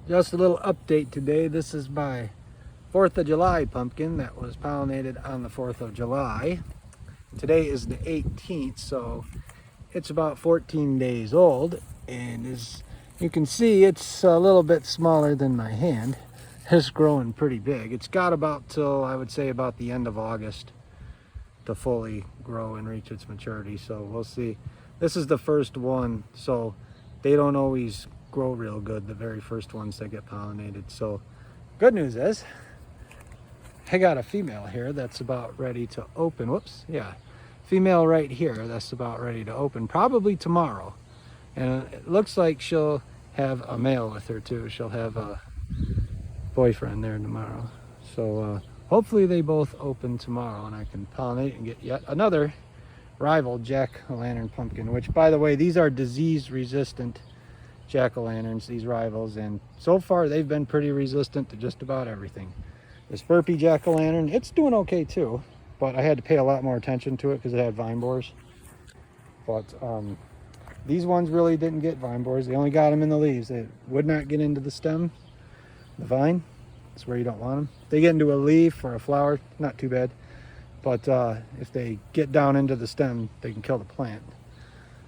Just a little update today. This is my 4th of July pumpkin that was pollinated on the 4th of July. Today is the 18th, so it's about 14 days old. And as you can see, it's a little bit smaller than my hand. It's growing pretty big. It's got about till, I would say, about the end of August to fully grow and reach its maturity. So we'll see. This is the first one, so they don't always grow real good, the very first ones that get pollinated. So good news is I got a female here that's about ready to open. Whoops, yeah, female right here that's about ready to open, probably tomorrow. And it looks like she'll have a male with her too. She'll have a boyfriend there tomorrow. So hopefully they both open tomorrow and I can pollinate and get yet another rival jack-o'-lantern pumpkin, which, by the way, these are disease resistant jack-o'-lanterns, these rivals, and so far they've been pretty resistant to just about everything. This burpee jack-o'-lantern, it's doing okay too, but I had to pay a lot more attention to it because it had vine borers. But these ones really didn't get vine borers. They only got them in the leaves. They would not get into the stem, the vine. That's where you don't want them. If they get into a leaf or a flower, not too bad. But if they get down into the stem, they can kill the plant.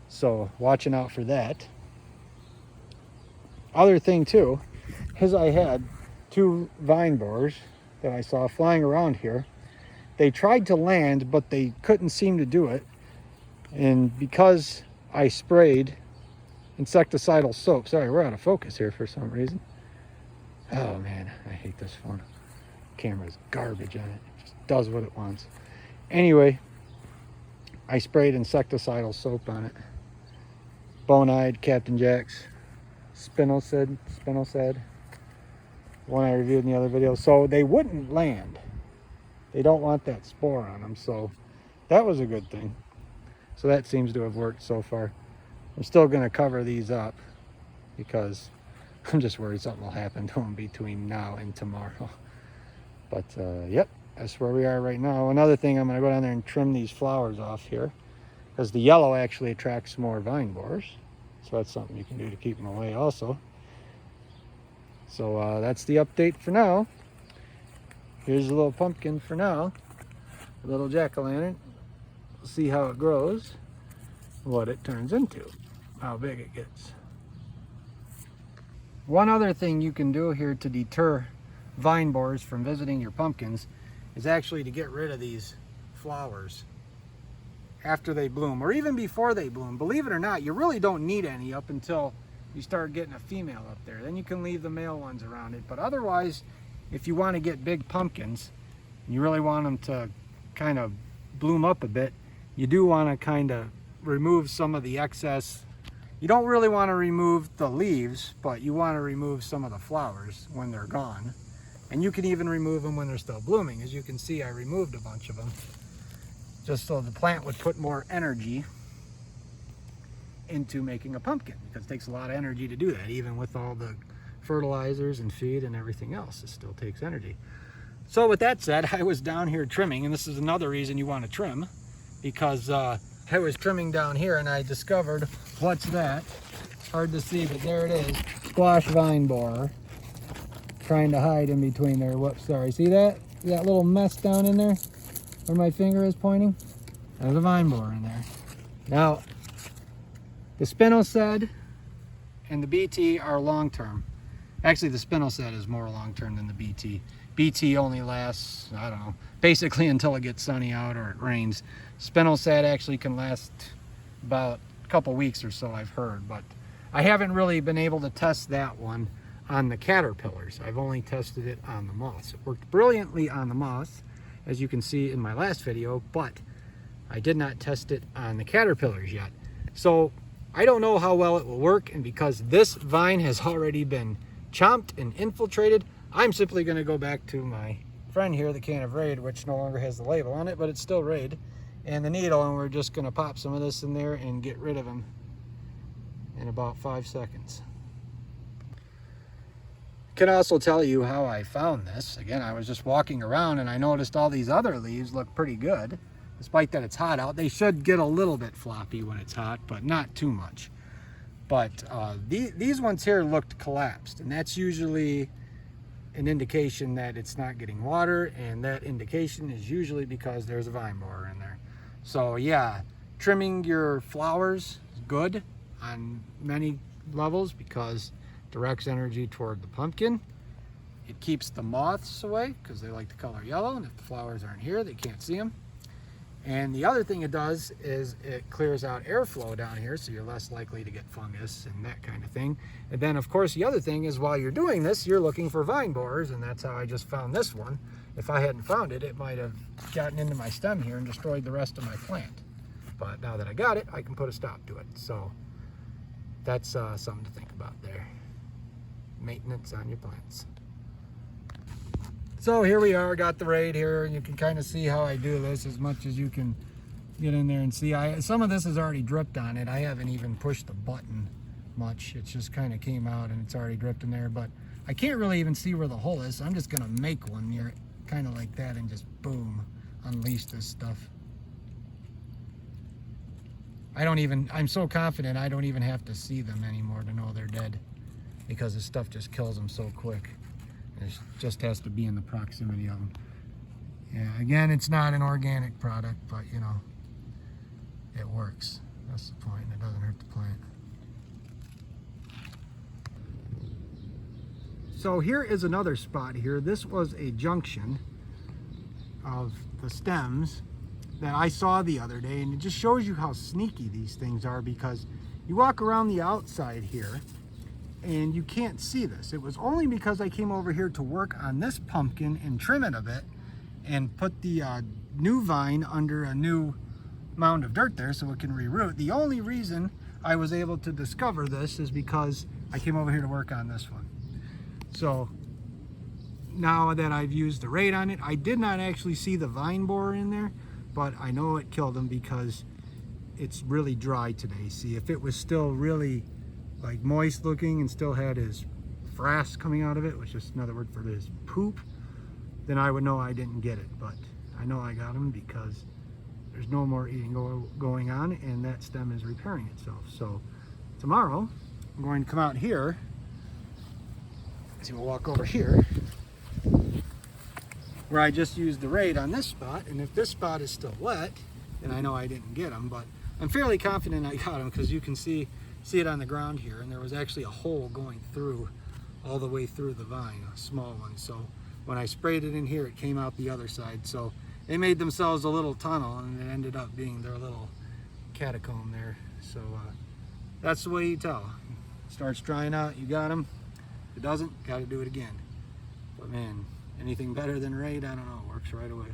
So watching out for that. Other thing too is I had 2 vine borers that I saw flying around here. They tried to land, but they couldn't seem to do it. And because I sprayed insecticidal soap, sorry, we're out of focus here for some reason. Oh man, I hate this phone. Camera's garbage on it. It just does what it wants. Anyway, I sprayed insecticidal soap on it. Bone-eyed, Captain Jack's, Spinosad, one I reviewed in the other video. So they wouldn't land. They don't want that spore on them, so that was a good thing. So that seems to have worked so far. I'm still going to cover these up because I'm just worried something will happen to them between now and tomorrow. But yep, that's where we are right now. Another thing, I'm going to go down there and trim these flowers off here because the yellow actually attracts more vine borers. So that's something you can do to keep them away also. So that's the update for now. Here's a little pumpkin for now, a little jack-o'-lantern. We'll see how it grows, what it turns into, how big it gets. One other thing you can do here to deter vine borers from visiting your pumpkins is actually to get rid of these flowers after they bloom, or even before they bloom. Believe it or not, you really don't need any up until you start getting a female up there. Then you can leave the male ones around it. But otherwise, if you want to get big pumpkins, and you really want them to kind of bloom up a bit, you do want to kind of remove some of the excess. You don't really want to remove the leaves, but you want to remove some of the flowers when they're gone. And you can even remove them when they're still blooming. As you can see, I removed a bunch of them just so the plant would put more energy into making a pumpkin, because it takes a lot of energy to do that. Even with all the fertilizers and feed and everything else, it still takes energy. So with that said, I was down here trimming, and this is another reason you want to trim, because I was trimming down here and I discovered, what's that? It's hard to see, but there it is. Squash vine borer trying to hide in between there. Whoops, sorry. See that? See that little mess down in there where my finger is pointing? There's a vine borer in there. Now, the Spinosad and the BT are long-term. Actually, the Spinosad is more long-term than the BT. BT only lasts, I don't know, basically until it gets sunny out or it rains. Spinosad actually can last about a couple weeks or so, I've heard, but I haven't really been able to test that one on the caterpillars. I've only tested it on the moths. It worked brilliantly on the moths, as you can see in my last video, but I did not test it on the caterpillars yet. So I don't know how well it will work, and because this vine has already been chomped and infiltrated, I'm simply going to go back to my friend here, the can of Raid, which no longer has the label on it, but it's still Raid, and the needle, and we're just going to pop some of this in there and get rid of him in about 5 seconds. I can also tell you how I found this. Again, I was just walking around and I noticed all these other leaves look pretty good. Despite that it's hot out, they should get a little bit floppy when it's hot, but not too much. But these ones here looked collapsed, and that's usually an indication that it's not getting water, and that indication is usually because there's a vine borer in there. So yeah, trimming your flowers is good on many levels because it directs energy toward the pumpkin. It keeps the moths away because they like the color yellow, and if the flowers aren't here, they can't see them. And the other thing it does is it clears out airflow down here, so you're less likely to get fungus and that kind of thing. And then of course the other thing is, while you're doing this, you're looking for vine borers, and that's how I just found this one. If I hadn't found it, it might have gotten into my stem here and destroyed the rest of my plant. But now that I got it, I can put a stop to it. So that's something to think about there. Maintenance on your plants. So here we are, got the raid here, and you can kind of see how I do this as much as you can get in there and see. Some of this has already dripped on it. I haven't even pushed the button much. It just kind of came out and it's already dripped in there, but I can't really even see where the hole is, so I'm just gonna make one near it, kind of like that, and just boom, unleash this stuff. I'm so confident I don't even have to see them anymore to know they're dead, because this stuff just kills them so quick. It just has to be in the proximity of them. Yeah, again, it's not an organic product, but you know, it works. That's the point. It doesn't hurt the plant. So here is another spot here. This was a junction of the stems that I saw the other day, and it just shows you how sneaky these things are, because you walk around the outside here and you can't see this. It was only because I came over here to work on this pumpkin and trim it a bit and put the new vine under a new mound of dirt there so it can reroot. The only reason I was able to discover this is because I came over here to work on this one. So now that I've used the raid on it, I did not actually see the vine borer in there, but I know it killed them because it's really dry today. See, if it was still really like moist looking and still had his frass coming out of it, which is another word for his poop, then I would know I didn't get it. But I know I got him because there's no more eating going on, and that stem is repairing itself. So tomorrow I'm going to come out here. See, we'll walk over here where I just used the raid on this spot, and if this spot is still wet, then I know I didn't get them. But I'm fairly confident I got them because you can see it on the ground here, and there was actually a hole going through all the way through the vine, a small one. So when I sprayed it in here, it came out the other side. So they made themselves a little tunnel, and it ended up being their little catacomb there. So that's the way you tell. It starts drying out, you got them. If it doesn't, got to do it again. But man, anything better than raid, I don't know, works right away.